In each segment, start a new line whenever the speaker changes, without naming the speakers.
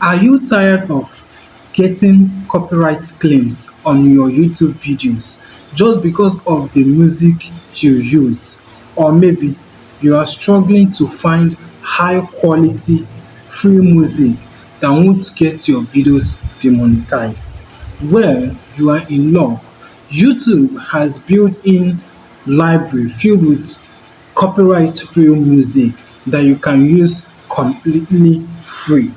Are you tired of getting copyright claims on your YouTube videos just because of the music you use? Or maybe you are struggling to find high quality free music that won't get your videos demonetized? Well, you are in luck. YouTube has built-in library filled with copyright-free music that you can use completely free.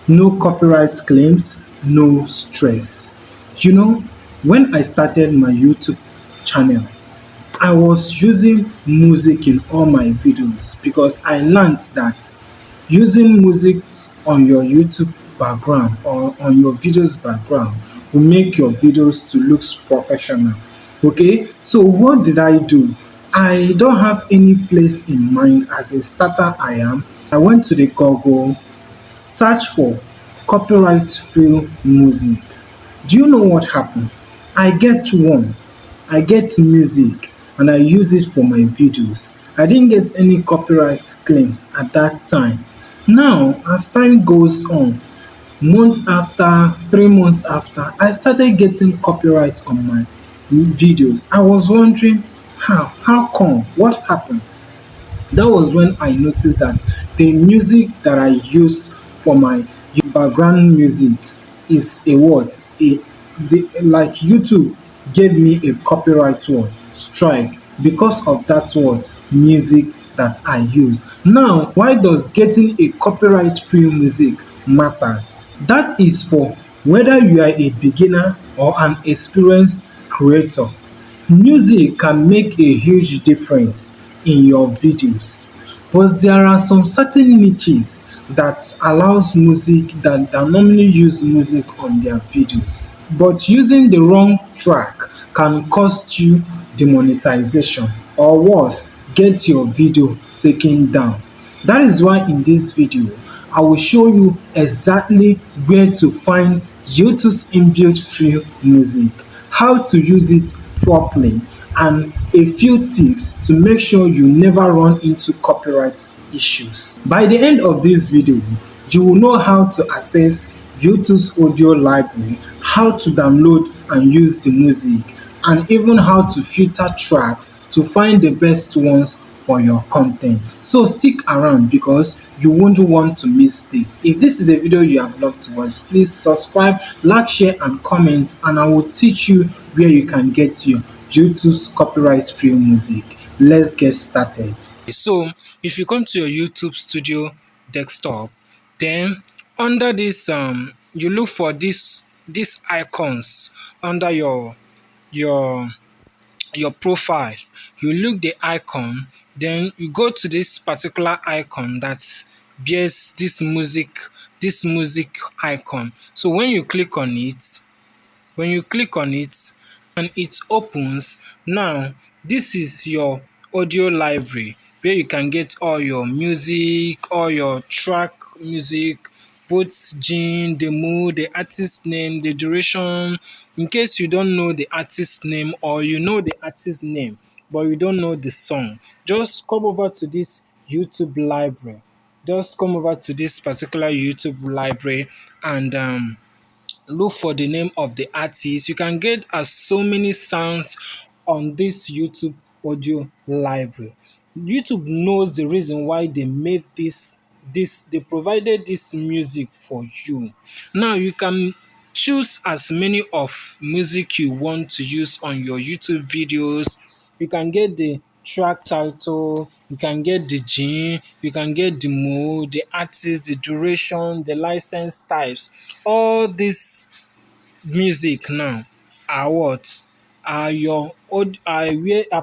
No copyright claims, no stress. You know, when I started my YouTube channel, I was using music in all my videos because I learned that using music on your YouTube background or on your videos background will make your videos to look professional. Okay, so what did I do? I don't have any place in mind as a starter I am. I went to the Google, search for copyright free music. Do you know what happened? I get one, I get music and I use it for my videos. I didn't get any copyright claims at that time. Now, as time goes on, month after, 3 months after, I started getting copyright on my videos. I was wondering how come? What happened? That was when I noticed that the music that I use for my background music is a what? Like YouTube gave me a copyright word strike because of that word music that I use. Now, why does getting a copyright free music matters? That is for whether you are a beginner or an experienced creator. Music can make a huge difference in your videos, but there are some certain niches that allows music that normally use music on their videos. But using the wrong track can cost you demonetization or worse, get your video taken down. That is why in this video, I will show you exactly where to find YouTube's inbuilt free music, how to use it properly, and a few tips to make sure you never run into copyright issues. By the end of this video, you will know how to access YouTube's audio library, how to download and use the music, and even how to filter tracks to find the best ones for your content. So stick around because you won't want to miss this. If this is a video you have loved to watch, please subscribe, like, share and comment, and I will teach you where you can get your YouTube's copyright free music. Let's get started. So if you come to your YouTube studio desktop, then under this you look for these icons under your your profile. You look the icon, then you go to this particular icon that bears this music icon. So when you click on it and it opens, now this is your audio library where you can get all your music, all your track music, both gene, the mood, the artist name, the duration. In case you don't know the artist name or you know the artist name but you don't know the song, just come over to this YouTube library. Just come over to this particular YouTube library and look for the name of the artist. You can get as so many sounds on this YouTube audio library. YouTube knows the reason why they made they provided this music for you. Now you can choose as many of music you want to use on your YouTube videos. You can get the track title, you can get the gene, you can get the mode, the artist, the duration, the license types. All these music now are what? Are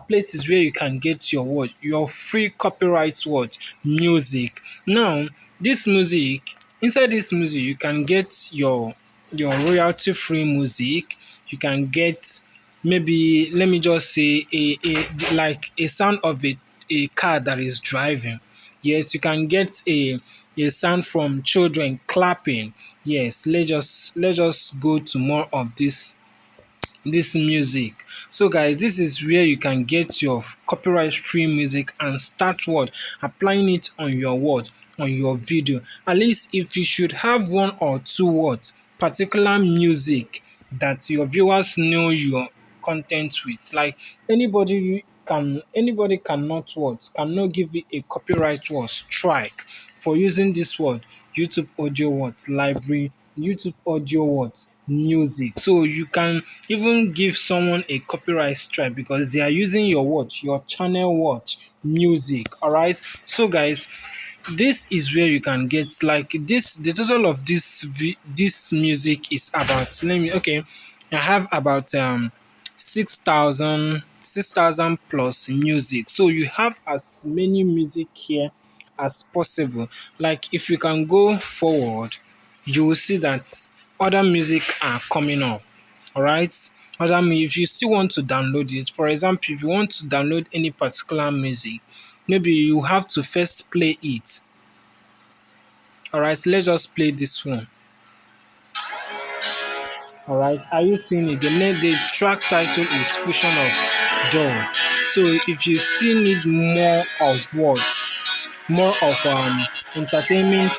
places where you can get your your free copyright music. Now inside this music you can get your royalty free music. You can get, maybe let me just say, a like a sound of a car that is driving. Yes, you can get a sound from children clapping. Yes, let's just go to more of this music. So guys, this is where you can get your copyright free music and start applying it on your on your video. At least if you should have one or two what particular music that your viewers know your content with. Like anybody cannot what cannot give you a copyright what strike for using this word YouTube audio what library, YouTube audio what music. So you can even give someone a copyright strike because they are using your watch, your channel watch music. All right. So guys, this is where you can get like this. The total of this music is about, let me, okay, I have about 6,000 plus music. So you have as many music here as possible. Like if you can go forward, you will see that other music are coming up. All right. Other if you still want to download it, for example, if you want to download any particular music, maybe you have to first play it. All right, so let's just play this one. All right, are you seeing it? The track title is Fusion of Doll. So if you still need more of what, more of entertainment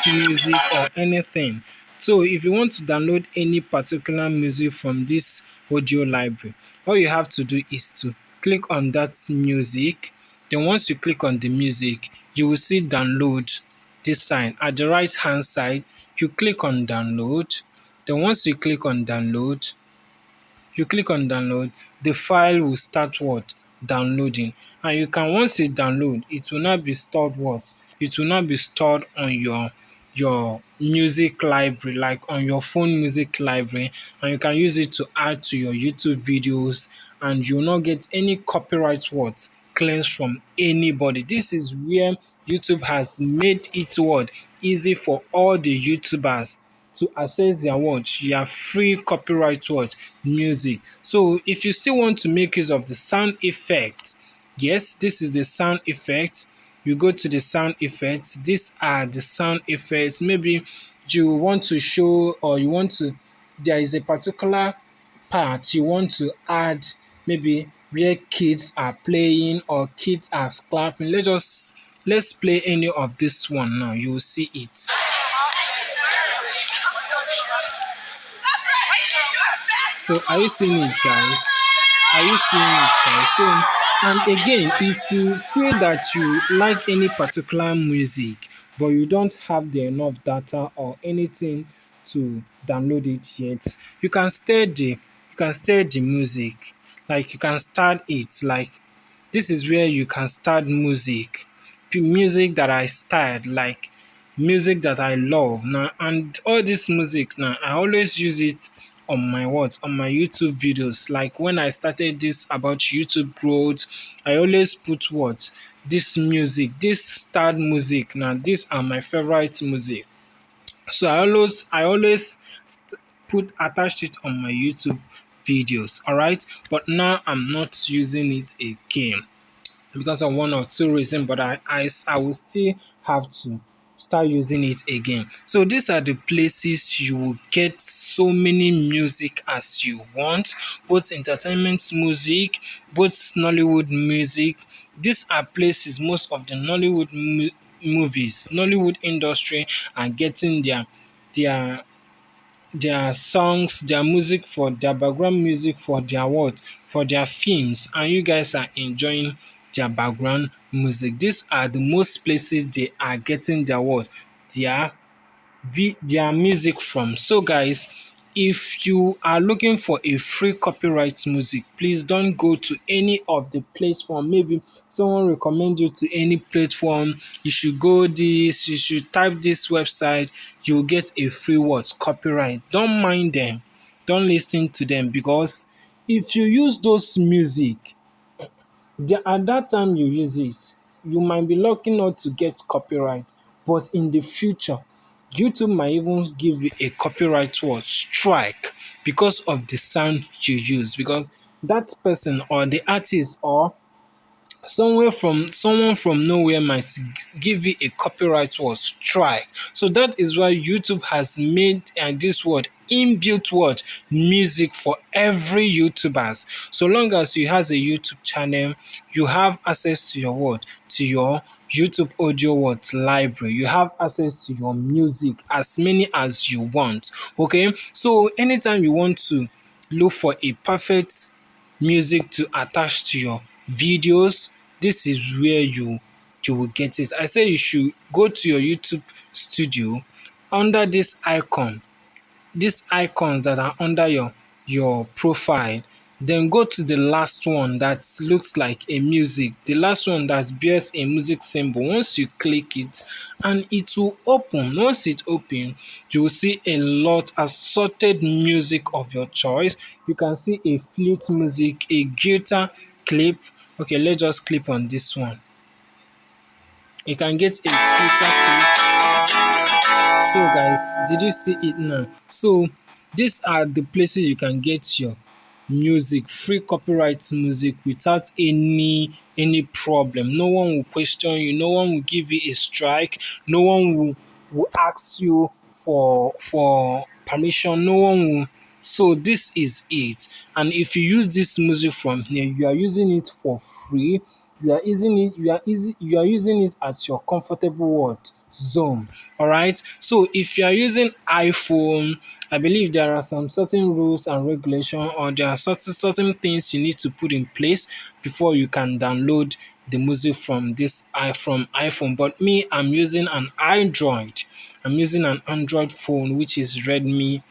music or anything. So if you want to download any particular music from this audio library, all you have to do is to click on that music. Then once you click on the music, you will see download this sign at the right hand side. You click on download. Then once you click on download, the file will start what? Downloading. And you can, once it download, it will not be stored what? It will not be stored on your music library, like on your phone music library, and you can use it to add to your YouTube videos, and you will not get any copyright words claims from anybody. This is where YouTube has made it what easy for all the YouTubers to access their watch, your free copyright watch music. So if you still want to make use of the sound effects, yes, this is the sound effects. You go to the sound effects. These are the sound effects. Maybe you want to show, or you want to, there is a particular part you want to add, maybe where kids are playing or kids are clapping. Let's play any of this one now. You will see it. So are you seeing it, guys? Are you seeing it, guys? So, and again, if you feel that you like any particular music, but you don't have the enough data or anything to download it yet, you can start the music. Like you can start it. Like this is where you can start music. Music that I start, like music that I love now, and all this music now I always use it on my what, on my YouTube videos. Like when I started this about YouTube growth, I always put what, this music, this start music. Now these are my favorite music. So I always put attached it on my YouTube videos. All right, but now I'm not using it again because of one or two reasons, but I will still have to start using it again. So these are the places you will get so many music as you want, both entertainment music, both Nollywood music. These are places most of the movies, Nollywood industry are getting their their songs, their music, for their background music, for their what, for their films, and you guys are enjoying their background music. These are the most places they are getting their what, their their music from. So guys, if you are looking for a free copyright music, please don't go to any of the platform. Maybe someone recommend you to any platform, you should go this, you should type this website, you'll get a free what, copyright. Don't mind them, don't listen to them, because if you use those music, at that time you use it, you might be lucky not to get copyright, but in the future, YouTube might even give you a copyright what, strike, because of the sound you use, because that person or the artist or someone from nowhere might give you a copyright word strike. So that is why YouTube has made this word inbuilt word music for every YouTubers. So long as you has a YouTube channel, you have access to your word, to your YouTube audio what library. You have access to your music as many as you want. Okay, so anytime you want to look for a perfect music to attach to your videos, this is where you will get it. I say you should go to your YouTube studio under this icon, these icons that are under your profile, then go to the last one that looks like a music, the last one that bears a music symbol. Once you click it, and it will open. Once it opens, you will see a lot assorted music of your choice. You can see a flute music, a guitar clip. Okay, let's just clip on this one. You can get a guitar clip. So guys, did you see it now? So these are the places you can get your music, free copyright music without any problem. No one will question you, no one will give you a strike, no one will ask you for permission, no one will. So this is it. And if you use this music from here, you are using it for free. You are using it at your comfortable what zone. All right. So if you are using iPhone, I believe there are some certain rules and regulation, or there are certain things you need to put in place before you can download the music from from iPhone. But me, I'm using an Android. I'm using an Android phone, which is Redmi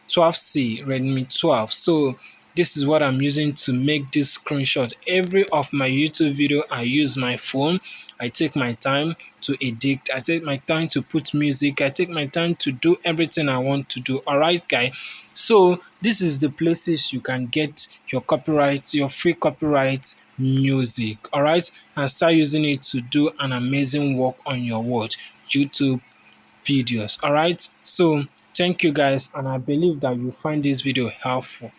12. So this is what I'm using to make this screenshot. Every of my YouTube video, I use my phone. I take my time to edit. I take my time to put music. I take my time to do everything I want to do. All right, guys. So this is the places you can get your free copyright music. All right, and start using it to do an amazing work on your YouTube videos. All right. So thank you guys, and I believe that you find this video helpful.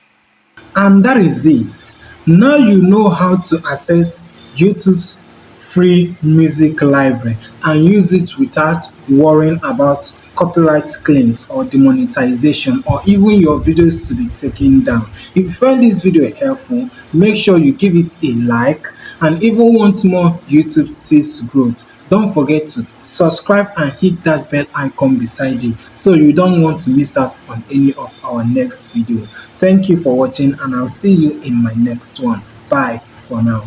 And that is it. Now you know how to access YouTube's free music library and use it without worrying about copyright claims or demonetization, or even your videos to be taken down. If you find this video helpful, make sure you give it a like, and even want more YouTube tips growth, don't forget to subscribe and hit that bell icon beside you so you don't want to miss out on any of our next video. Thank you for watching, and I'll see you in my next one. Bye for now.